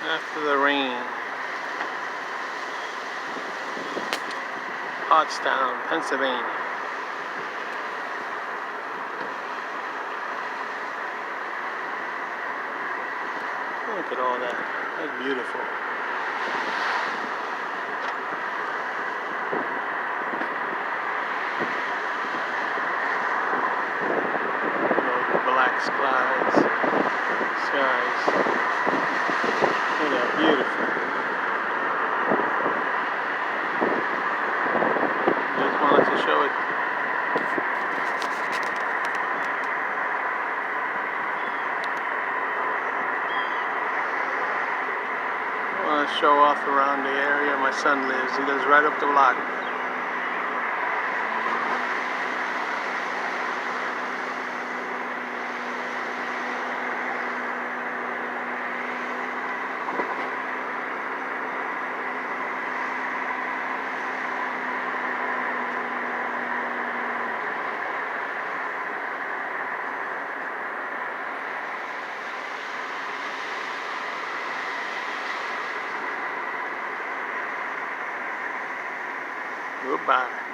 After the rain. Pottstown, Pennsylvania. Look at all that. That's beautiful. Black skies. Look at that, beautiful. Just wanted to show it. I want to show off around the area my son lives. He lives right up the block. Goodbye.